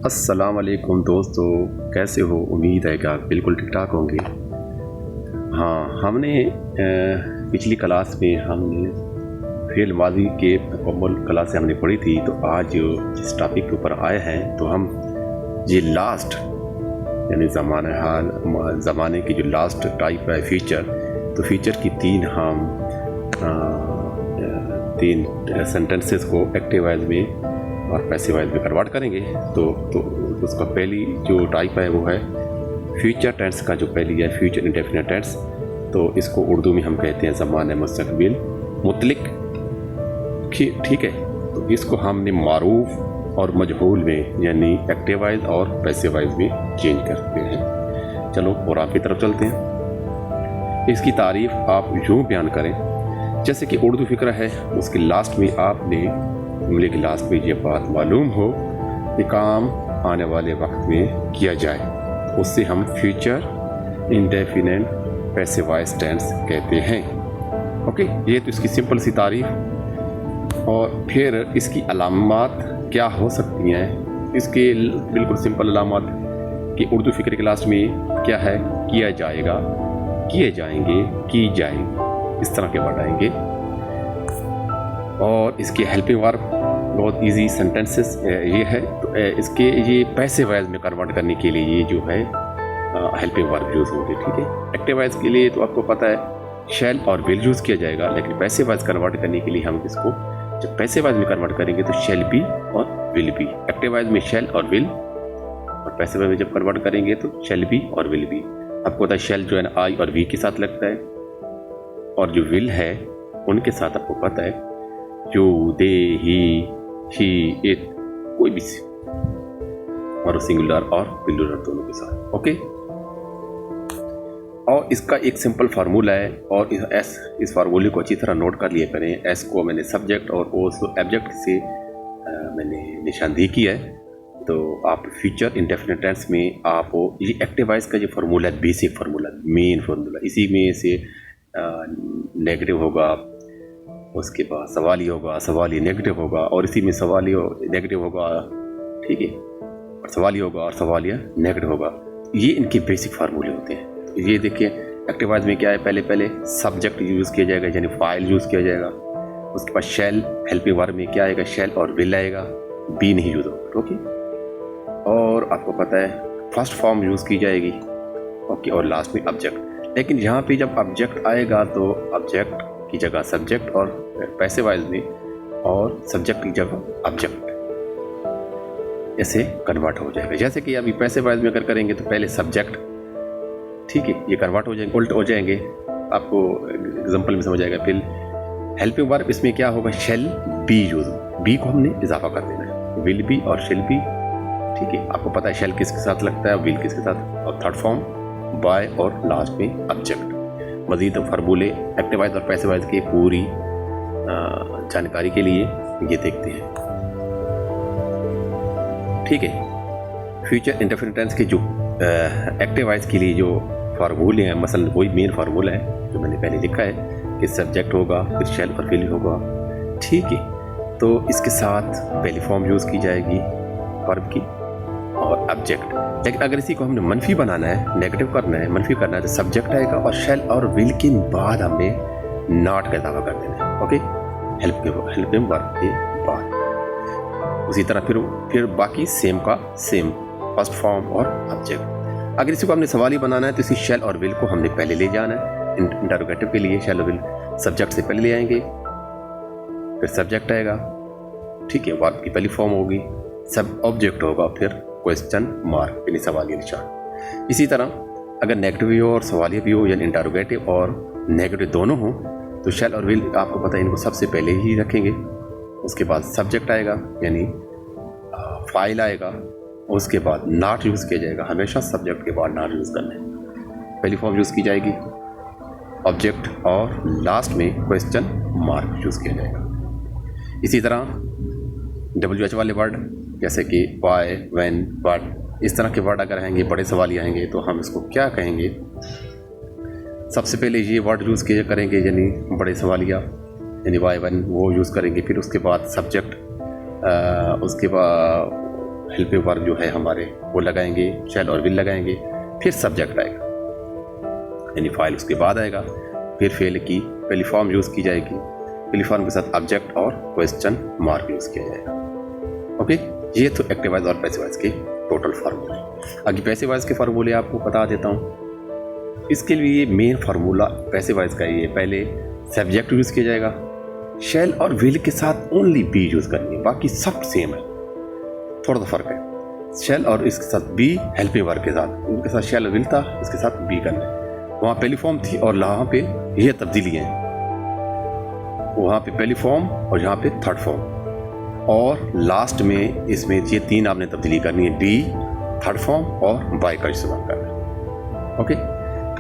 अस्सलाम वालेकुम दोस्तों, कैसे हो? उम्मीद है कि आप बिल्कुल ठीक ठाक होंगे। हाँ, हमने पिछली क्लास में हमने फ़िल माज़ी के मुकम्मल क्लास हमने पढ़ी थी। तो आज जिस टॉपिक के ऊपर आए हैं तो हम ये लास्ट यानी ज़माने की जो लास्ट टाइप है फ़ीचर, तो फ़ीचर की तीन सेंटेंसेस को एक्टिव वॉइस में और पैसिव वॉइस में कन्वर्ट करेंगे। तो उसका पहली जो टाइप है वो है फ्यूचर टेंस का। जो पहली है फ्यूचर इंडेफिनिट टेंस, तो इसको उर्दू में हम कहते हैं ज़माने मुस्तक़बिल मुतलिक। ठीक है, तो इसको हमने मारूफ और मजहूल में यानी एक्टिव वॉइस और पैसिव वॉइस में चेंज करते हैं। चलो और आपकी तरफ चलते हैं। इसकी तारीफ आप यूँ बयान करें जैसे कि उर्दू फ़िक्र है, उसके लास्ट में आपने जुमले के लास्ट में ये बात मालूम हो कि काम आने वाले वक्त में किया जाए, उससे हम future indefinite passive voice tense कहते हैं। ओके, ये तो इसकी सिंपल सी तारीफ। और फिर इसकी अलामत क्या हो सकती हैं? इसके बिल्कुल सिंपल अलामत कि उर्दू फ़िक्र के लास्ट में क्या है? किया जाएगा, किए जाएंगे, की जाएंगे, इस तरह के वर्ड आएंगे। और इसके हेल्पिंग वर्ब बहुत इजी सेंटेंसेस ये है। तो इसके ये पैसिव वॉइस में कन्वर्ट करने के लिए ये जो है हेल्पिंग वर्ब यूज़ होंगे। ठीक है, एक्टिव वॉइस के लिए तो आपको पता है शैल और विल यूज़ किया जाएगा, लेकिन पैसिव वॉइस कन्वर्ट करने के लिए हम इसको जब पैसिव वॉइस में कन्वर्ट करेंगे तो शैल बी और विल बी। एक्टिव वॉइस में शैल और विल, और पैसिव वॉइस में जब कन्वर्ट करेंगे तो शैल बी और विल बी। आपको पता है शैल जो है ना आई और वी के साथ लगता है, और जो विल है उनके साथ आपको पता है यू, दे, ही, इट, कोई भी और सिंगुलर और प्लूरल दोनों के साथ। ओके, और इसका एक सिंपल फार्मूला है, और इस फार्मूले को अच्छी तरह नोट कर लिया करें। एस को मैंने सब्जेक्ट और ओ ऑब्जेक्ट से मैंने निशानदेही की है। तो आप फ्यूचर इंडेफिनिट टेंस में आप ये एक्टिव वॉइस का जो फार्मूला है, बेसिक फार्मूला, मेन फार्मूला, इसी में से नेगेटिव होगा, उसके बाद सवाली होगा, सवाली नेगेटिव होगा, और इसी में सवाली नेगेटिव होगा। ठीक है, और सवाली होगा और सवालिया नेगेटिव होगा। ये इनके बेसिक फार्मूले होते हैं। तो ये देखिए एक्टिव वॉइस में क्या है, पहले सब्जेक्ट यूज़ किया जाएगा यानी फाइल यूज़ किया जाएगा। उसके बाद शैल, हेल्पिंग वर्ब में क्या आएगा, शैल और विल आएगा, बी नहीं यूज़ होगा। ओके, और आपको पता है फर्स्ट फॉर्म यूज़ की जाएगी। ओके, और लास्ट में ऑब्जेक्ट। लेकिन यहाँ पे जब ऑब्जेक्ट आएगा तो ऑब्जेक्ट की जगह सब्जेक्ट, और पैसिव वॉइस में और सब्जेक्ट की जगह ऑब्जेक्ट ऐसे कन्वर्ट हो जाएगा। जैसे कि अभी पैसिव वॉइस में अगर करेंगे तो पहले सब्जेक्ट, ठीक है, ये कन्वर्ट हो जाएंगे, उल्ट हो जाएंगे, आपको एग्जांपल में समझ आएगा। फिर हेल्पिंग वर्ब इसमें क्या होगा, शेल बी यूज, बी को हमने इजाफा कर देना है, विल बी और शेल बी। ठीक है, आपको पता है शेल किसके साथ लगता है, विल किसके साथ, और थर्ड फॉर्म बाय, और लास्ट में ऑब्जेक्ट। मज़ीद फार्मूले एक्टिव वॉइस और पैसिव वॉइस की पूरी जानकारी के लिए ये देखते हैं। ठीक है, फ्यूचर इंडेफिनिट टेंस के जो एक्टिव वॉइस के लिए जो फार्मूले हैं, मसलन वही मेन फार्मूला है जो मैंने पहले लिखा है कि सब्जेक्ट होगा, फिर शैल और विल होगा। ठीक है, तो इसके साथ पहली फॉर्म यूज़ की जाएगी वर्ब की और ऑब्जेक्ट। लेकिन अगर इसी को हमने मनफी बनाना है, नेगेटिव करना है, मनफी करना है, तो सब्जेक्ट आएगा और शैल और विल के बाद हमने नॉट का इजाफा कर देना है। ओके, हेल्पिंग वर्ब के बाद उसी तरह फिर बाकी सेम का सेम, फर्स्ट फॉर्म और ऑब्जेक्ट। अगर इसी को हमने सवाली बनाना है तो इसी शैल और विल को हमने पहले ले जाना है। इंटरोगेटिव के लिए शैल और विल सब्जेक्ट से पहले ले आएंगे, फिर सब्जेक्ट आएगा। ठीक है, वर्ब की पहली फॉर्म होगी, सब ऑब्जेक्ट होगा, फिर क्वेश्चन मार्क यानी सवालिया निशान। इसी तरह अगर नेगेटिव भी हो और सवालिया भी हो, यानी इंटरोगेटिव और नेगेटिव दोनों हो, तो शैल और विल आपको पता है इनको सबसे पहले ही रखेंगे। उसके बाद सब्जेक्ट आएगा यानी फाइल आएगा, उसके बाद नॉट यूज़ किया जाएगा। हमेशा सब्जेक्ट के बाद नॉट यूज़ करना है। पहली फॉर्म यूज़ की जाएगी ऑब्जेक्ट, और लास्ट में क्वेश्चन मार्क यूज़ किया जाएगा। इसी तरह WH वाले वर्ड जैसे कि वाई, व्हेन, बट, इस तरह के वर्ड अगर आएंगे, बड़े सवाल आएंगे, तो हम इसको क्या कहेंगे, सबसे पहले ये वर्ड यूज़ किया करेंगे यानी बड़े सवालिया, यानी वाई वन वो यूज़ करेंगे। फिर उसके बाद सब्जेक्ट, उसके बाद हेल्पिंग वर्ब जो है हमारे वो लगाएंगे, शैल और विल लगाएंगे, फिर सब्जेक्ट आएगा यानी फाइल उसके बाद आएगा, फिर फेल की पहली फॉर्म यूज़ की जाएगी, पहली फॉर्म के साथ ऑब्जेक्ट और क्वेश्चन मार्क यूज़ किया जाएगा। ओके, ये तो एक्टिव वॉइस और पैसिव वॉइस के टोटल फार्मूले। आगे पैसिव वॉइस के फार्मूले आपको बता देता हूँ। इसके लिए मेन फार्मूला पैसिव वॉइस का ये, पहले सब्जेक्ट यूज़ किया जाएगा, शैल और विल के साथ ओनली बी यूज़ करनी है, बाकी सब सेम है, थोड़ा सा फर्क है। शैल और इसके साथ बी हेल्पिंग वर्ब के साथ, उनके साथ शैल और विल था, इसके साथ बी करना है। वहाँ पहली फॉर्म थी और यहाँ पे ये तब्दीली है, वहाँ पे पहली फॉर्म और यहाँ पे थर्ड फॉर्म, और लास्ट में इसमें ये तीन आपने तब्दीली करनी है, डी, थर्ड फॉर्म और बाय का इस्तेमाल करना है। ओके,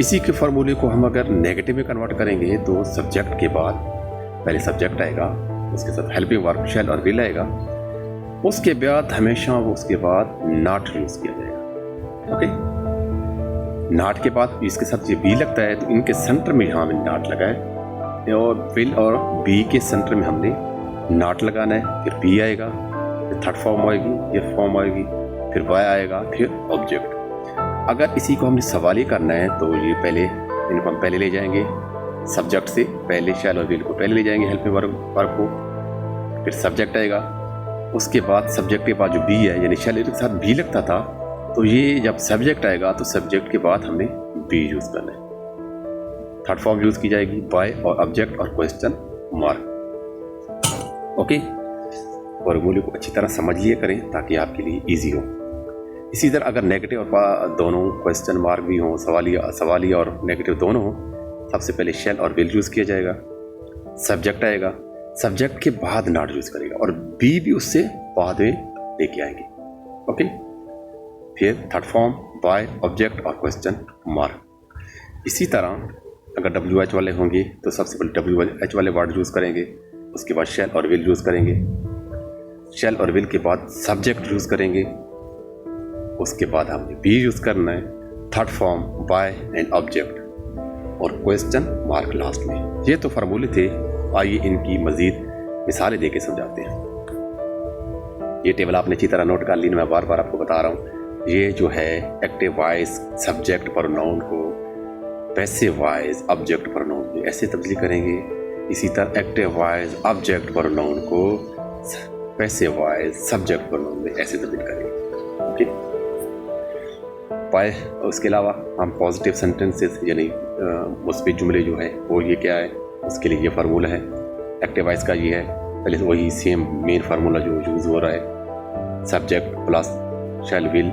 इसी के फार्मूले को हम अगर नेगेटिव में कन्वर्ट करेंगे तो सब्जेक्ट के बाद पहले सब्जेक्ट आएगा, उसके साथ हेल्पिंग वर्ब शैल और विल आएगा, उसके बाद हमेशा उसके बाद नॉट यूज़ किया जाएगा। ओके, नॉट के बाद इसके साथ ये बी लगता है तो इनके सेंटर में यहाँ हमने नॉट लगाए, और विल और बी के सेंटर में हमने नॉट लगाना है, फिर बी आएगा, फिर थर्ड फॉर्म आएगी, ये फॉर्म आएगी, फिर वाई आएगा, फिर ऑब्जेक्ट। अगर इसी को हमने सवाली करना है तो ये पहले इनको हम पहले ले जाएंगे, सब्जेक्ट से पहले शैल और विल को पहले ले जाएंगे, हेल्पिंग वर्ब को, फिर सब्जेक्ट आएगा, उसके बाद सब्जेक्ट के बाद जो बी है यानी शैल के साथ बी लगता था, तो ये जब सब्जेक्ट आएगा तो सब्जेक्ट के बाद हमने बी यूज़ करना है, थर्ड फॉर्म यूज़ की जाएगी, बाय और ऑब्जेक्ट और क्वेश्चन मार्क। ओके, फॉर्मूले को अच्छी तरह समझ लिए करें ताकि आपके लिए इजी हो। इसी तरह अगर नेगेटिव और दोनों क्वेश्चन मार्क भी हों, सवालिया और नेगेटिव दोनों हों, सबसे पहले शैल और विल यूज़ किया जाएगा, सब्जेक्ट आएगा, सब्जेक्ट के बाद नॉट यूज़ करेगा, और बी भी उससे बाद में लेके आएंगे। ओके, फिर थर्ड फॉर्म, बाय, ऑब्जेक्ट और क्वेश्चन मार्क। इसी तरह अगर WH वाले होंगे तो सबसे पहले WH वाले वर्ड यूज़ करेंगे, उसके बाद शैल और विल यूज़ करेंगे, शैल और विल के बाद सब्जेक्ट यूज़ करेंगे, उसके बाद हमने बी यूज़ करना है, third form, by and object और क्वेश्चन मार्क लास्ट में। ये तो फार्मूले थे, आइए इनकी मज़ीद मिसालें देके समझाते हैं। ये टेबल आपने अच्छी तरह नोट कर ली, मैं बार बार आपको बता रहा हूँ। ये जो है एक्टिव वॉइस सब्जेक्ट प्रोनाउन को पैसिव वॉइस ऑब्जेक्ट प्रोनाउन में ऐसे तब्दील करेंगे, इसी तरह एक्टिव वॉइस ऑब्जेक्ट प्रोनाउन को पैसिव वॉइस सब्जेक्ट प्रोनाउन में ऐसे तब्दील करेंगे। ओके, बाय उसके अलावा हम पॉजिटिव सेंटेंसेस यानी मुस्बित जुमले जो है वो ये क्या है, उसके लिए ये फार्मूला है। एक्टिव वॉइस का ये है, पहले से वही सेम मेन फार्मूला जो यूज़ हो रहा है, subject plus shell will,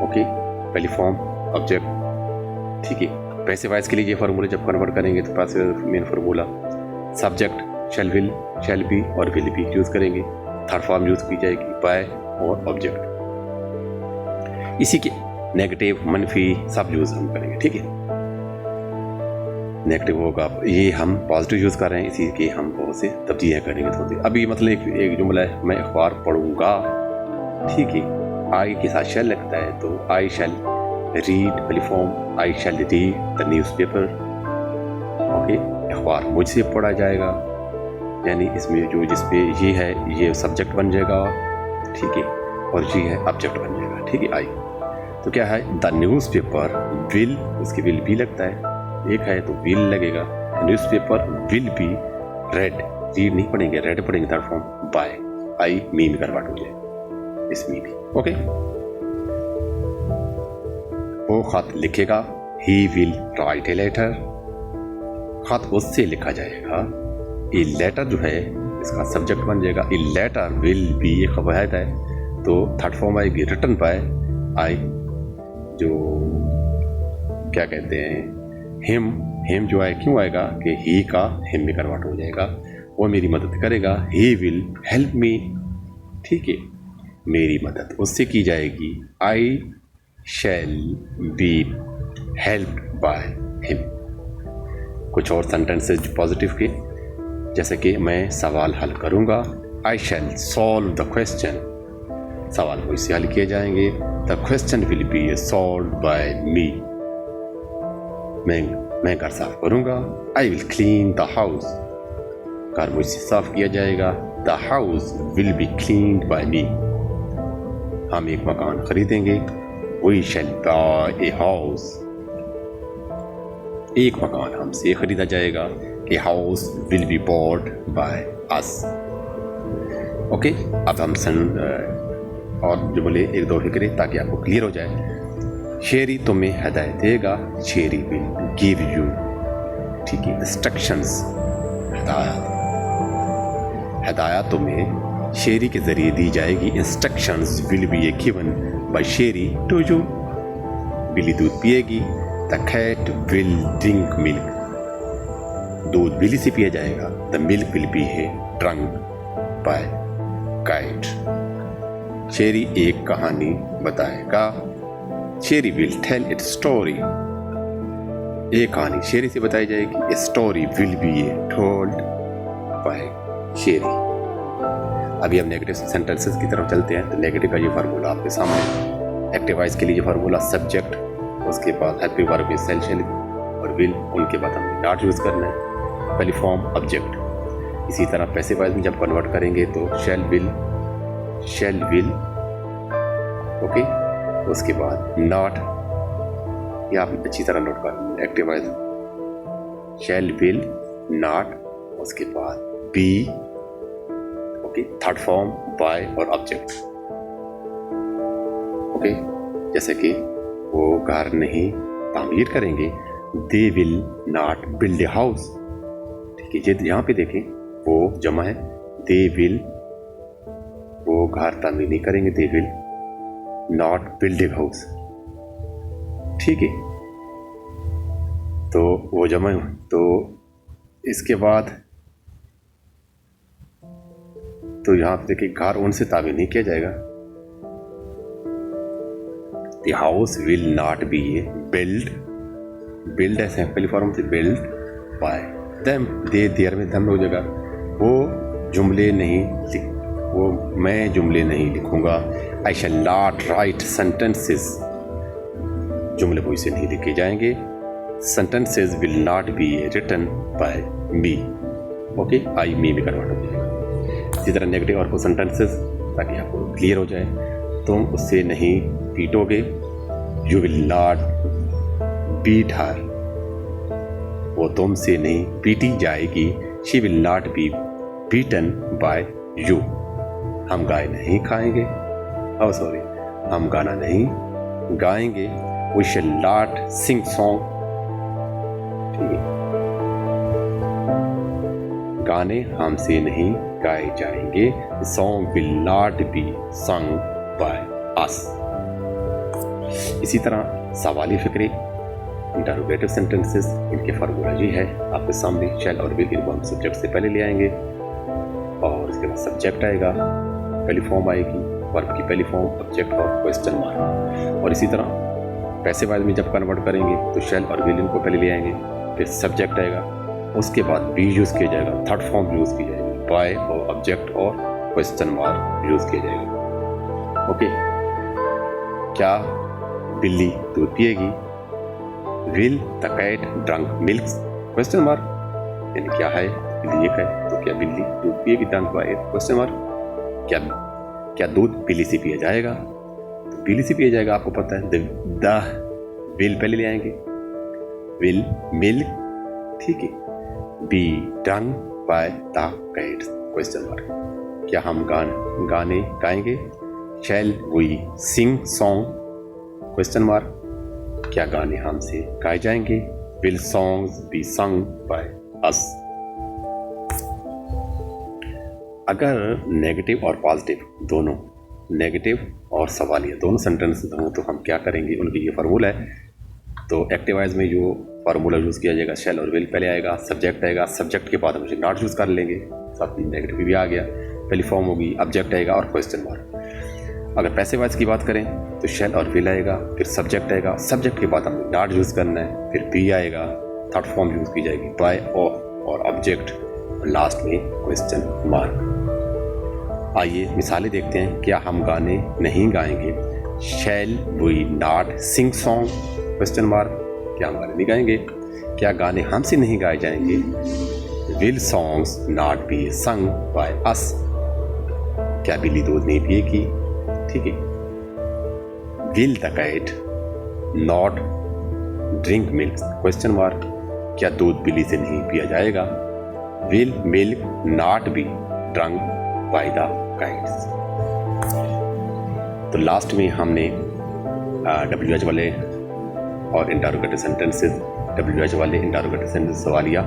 okay, पहली फॉर्म ऑब्जेक्ट, ठीक है। पैसिव वॉइस के लिए ये फार्मूले जब कन्वर्ट करेंगे तो passive main formula subject shell will, shall be और विल बी यूज़ करेंगे, थर्ड फॉर्म यूज़ की जाएगी बाय और ऑब्जेक्ट। इसी के नेगेटिव मनफी सब यूज़ हम करेंगे, ठीक है। नेगेटिव होगा, ये हम पॉजिटिव यूज़ कर रहे हैं, इसी के हम बहुत से तब्दीलियाँ करेंगे थोड़ी। अभी मतलब एक जुमला है, मैं अखबार पढ़ूंगा, ठीक है, आई के साथ शैल लगता है तो आई शैल रीड, पहली form I shall read the newspaper, okay, अखबार मुझसे पढ़ा जाएगा, यानी इसमें जो जिसपे ये है ये सब्जेक्ट बन जाएगा, ठीक है, और ये है ऑब्जेक्ट बन जाएगा, ठीक है। आई तो क्या है, द न्यूज़पेपर विल, उसके विल भी लगता है, एक है तो विल लगेगा, newspaper will be red, read नहीं पढ़ेंगे, रेड पढ़ेंगे, थर्ड फॉर्म बाय, आई मी में कन्वर्ट हो जाए, इसमें भी, ओके। वो खत लिखेगा, he will write a letter, खत उससे लिखा जाएगा, ए लेटर जो है इसका सब्जेक्ट बन जाएगा, ए लेटर विल बी, ये खबर है तो थर्ड फॉर्म आएगी रिटन बाय, आई जो क्या कहते हैं हिम जो है, क्यों आएगा कि ही का हिम में कन्वर्ट हो जाएगा, वो मेरी मदद करेगा, ही विल हेल्प मी, ठीक है, मेरी मदद उससे की जाएगी, I shall be help by him. कुछ और सेंटेंसेज पॉजिटिव के, जैसे कि मैं सवाल हल करूँगा, I shall solve the question, सवाल को इससे हल किए जाएंगे, the question will be solve by me, मैं घर साफ करूँगा, I will clean the house, घर मुझसे साफ किया जाएगा, the house will be cleaned by me, हम एक मकान खरीदेंगे। We shall buy a house, एक मकान हमसे खरीदा जाएगा। A house will be bought by us. Okay, अब हम और जो बोले एक दो फिक्रे ताकि आपको क्लियर हो जाए। शेरी तुम्हें हिदायत देगा, शेरी विल गिव यू, ठीक है, इंस्ट्रक्शंस, हिदायत, हिदायत तुम्हें शेरी के जरिए दी जाएगी। Instructions will be a given by Sheri to you, बिल्ली दूध पिएगी। The cat will drink milk, दूध बिल्ली से पिया जाएगा। The milk will be a drunk by cat, Sheri एक कहानी बताएगा। शेरी विल टेल इट स्टोरी, एक कहानी शेरी से बताई जाएगी। A story will be told by शेरी। अभी हम नेगेटिव सेंटेंसेस की तरफ चलते हैं। तो नेगेटिव का ये फार्मूला आपके सामने। एक्टिव वॉइस के लिए ये फार्मूला सब्जेक्ट, उसके बाद हेल्पिंग वर्ब सेल शेल और विल, उनके बाद हमें नॉट यूज़ करना है। पहली फॉर्म ऑब्जेक्ट। इसी तरह पैसिव वॉइस में जब कन्वर्ट करेंगे तो शैल विल, ओके, उसके बाद नॉट, ये आप अच्छी तरह नोट कर। Active voice shall will not, उसके बाद be, okay, third form by और ऑब्जेक्ट। ओके, जैसे कि वो घर नहीं तामीर करेंगे। They will not build a house, ठीक है, ये यहाँ पे देखें वो जमा है। दे विल, वो घर तामीर नहीं करेंगे। They will not build a house, ठीक है, तो वो जमा है। तो इसके बाद तो यहाँ पे देखिए घर उनसे तामीर नहीं किया जाएगा। The house will not be build, build ऐसे पहली फॉर्म से build by them, they there में दम हो जाएगा। वो जुमले नहीं लिख, वो मैं जुमले नहीं लिखूंगा। I shall not write sentences, जुमले मुझसे नहीं लिखे जाएंगे। Sentences will not be written by me, okay, I me में कन्वर्ट हो जाएगा। इसी तरह नेगेटिव और सेंटेंसेस, ताकि आपको क्लियर हो जाए। तुम उससे नहीं पीटोगे। You will not beat her, वो तुमसे नहीं पीटी जाएगी। She will not be beaten by you, हम गाय नहीं खाएंगे, सॉरी, हम गाना नहीं गाएंगे। We shall not sing song, ठीक है, गाने हमसे नहीं गाए जाएंगे। Song will not be sung by us. इसी तरह सवाली फिक्रे, इंटरोगेटिव सेंटेंसेस, इनके फार्मूला ये है आपके सामने। शैल और विल, इनको हम सब्जेक्ट से पहले ले आएंगे और इसके बाद सब्जेक्ट आएगा, पहली फॉर्म आएगी, वर्ब की पहली फॉर्म, ऑब्जेक्ट और क्वेश्चन मार्क। और इसी तरह पैसिव वॉइस में जब कन्वर्ट करेंगे तो शैल और विल इनको पहले ले आएंगे, फिर सब्जेक्ट आएगा, उसके बाद बी यूज़ किया जाएगा, थर्ड फॉर्म यूज़ की जाएगी, बाय और ऑब्जेक्ट और क्वेश्चन मार्क यूज़ किया जाएगा। ओके, क्या बिल्ली दूध पिएगी? Will the cat drunk milk? Question mark, यानी क्या है, बिल्ली एक है, तो क्या बिल्ली दूध पिएगी? Drunk by question mark. क्या दूध बिल्ली से पिया जाएगा? तो बिल्ली से पिया जाएगा, आपको पता है। द विल पहले ले आएंगे, विल मिल्क, ठीक है, be drunk by the cat question mark. क्या हम गाने गाएंगे? Shall we sing song question mark. क्या गाने हमसे गाए जाएंगे? Will songs be sung by us. अगर नेगेटिव और पॉजिटिव दोनों, नेगेटिव और सवालिया दोनों सेंटेंस हों तो हम क्या करेंगे, उनकी ये फार्मूला है। तो एक्टिव वॉइस में जो फार्मूला यूज़ किया जाएगा, शैल और विल पहले आएगा, सब्जेक्ट आएगा, सब्जेक्ट के बाद हम नॉट यूज़ कर लेंगे, साथ में नेगेटिव भी आ गया, पहली फॉर्म होगी, ऑब्जेक्ट आएगा और क्वेश्चन मार्क। अगर पैसिव वॉइस की बात करें तो शैल और विल आएगा, फिर सब्जेक्ट आएगा, सब्जेक्ट के बाद हमें नॉट यूज़ करना है, फिर बी आएगा, थर्ड फॉर्म यूज़ की जाएगी, बाय और ऑब्जेक्ट, लास्ट में क्वेश्चन मार्क। आइए मिसालें देखते हैं। क्या हम गाने नहीं गाएंगे? Shall we not sing song question mark. क्या हम गाने नहीं गाएंगे? क्या गाने हमसे नहीं गाए जाएंगे? Will songs not be sung by us. क्या बिल्ली दूध नहीं पिएगी? ठीक है, will the cat not drink milk question mark, क्या दूध बिल्ली से नहीं पिया जाएगा? Will milk not be drunk by the cats. तो लास्ट में हमने WH वाले और इंटरोगेटिव सेंटेंसेस, WH वाले इंटरोगेटिव सेंटेंस सवालिया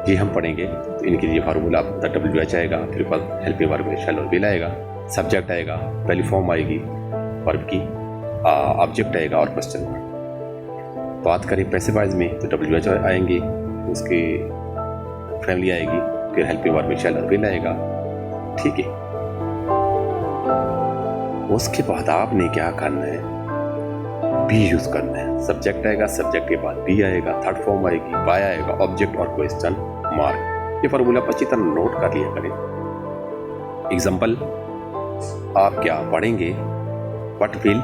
ये हम पढ़ेंगे। तो इनके लिए फार्मूला WH आएगा, फिर ऊपर हेल्पिंग वर्ब में शैल और विल आएगा, सब्जेक्ट आएगा, पहली फॉर्म आएगी वर्ब की, ऑब्जेक्ट आएगा और क्वेश्चन मार्क। बात करें पैसिव वॉइस में तो WH आएंगे, उसके फैमिली आएगी, फिर हेल्पिंग वर्ब में शैल और विल आएगा। ठीक है, उसके बाद आपने क्या करना है, बी यूज करना है। सब्जेक्ट आएगा, सब्जेक्ट के बाद बी आएगा, थर्ड फॉर्म आएगी, बाय आएगा, ऑब्जेक्ट और क्वेश्चन मार्क। ये फार्मूला अच्छी तरह नोट कर लिया करें। एग्जांपल आप क्या पढ़ेंगे, what will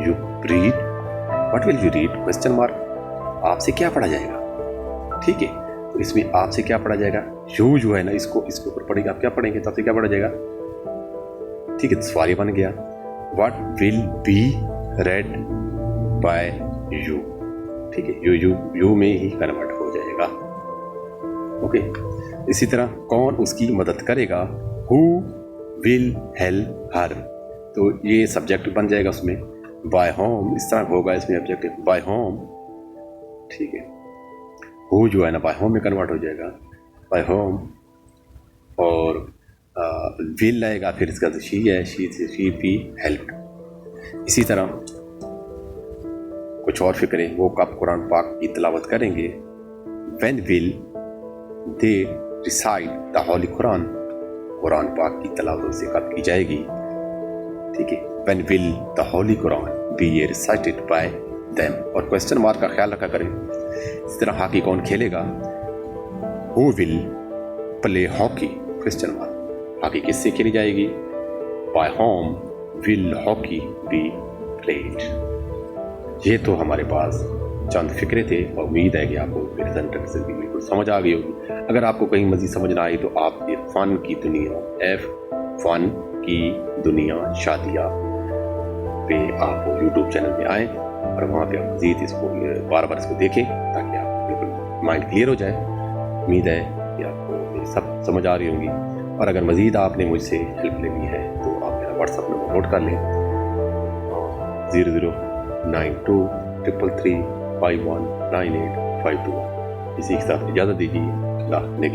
you read, what will you read question mark, आपसे क्या पढ़ा जाएगा? ठीक है, तो इसमें आपसे क्या पढ़ा जाएगा, यू जो है ना इसको ऊपर पढ़ेगा, आप क्या पढ़ेंगे तो आपसे क्या पढ़ा जाएगा? ठीक है, सवाल बन गया, what will be read by you. ठीक है, यू में ही कन्वर्ट हो जाएगा। ओके, इसी तरह कौन उसकी मदद करेगा, हु विल हेल्प हर, तो ये सब्जेक्ट बन जाएगा उसमें, बाय होम इस तरह होगा, इसमें ऑब्जेक्टिव बाय होम। ठीक है, हु जो है ना बाय होम में कन्वर्ट हो जाएगा, बाय होम, और विल आएगा, फिर इसका तो शी है, शी भी हेल्प। इसी तरह कुछ और फिक्रें, वो कब कुरान पाक की तिलावत करेंगे, when will they recite the holy Quran, कुरान पाक की तिलावत से कब की जाएगी? ठीक है, when will the holy Quran be recited by them, और क्वेश्चन मार्क का ख्याल रखा करें। इस तरह हॉकी कौन खेलेगा, who will play hockey question mark, hockey किससे खेली जाएगी, by whom will hockey be played. ये तो हमारे पास चंद फिक्रे थे, और उम्मीद है कि आपको मेरे सेंटेंस भी बिल्कुल समझ आ गई होगी। अगर आपको कहीं मज़ीद समझ ना आई तो आप ये फन की दुनिया, फन की दुनिया शादिया पे आप यूट्यूब चैनल पे आएँ, और वहाँ पे आप मज़ीद इसको बार बार इसको देखें, ताकि आप बिल्कुल माइंड क्लियर हो जाए। उम्मीद है कि आपको ये सब समझ आ रही होंगी, और अगर मज़ीद आपने मुझसे हेल्प लेनी है तो आप मेरा व्हाट्सअप नंबर नोट कर लें, 009233351985 इसी के साथ इजाज़त दीजिए। अल्लाह ने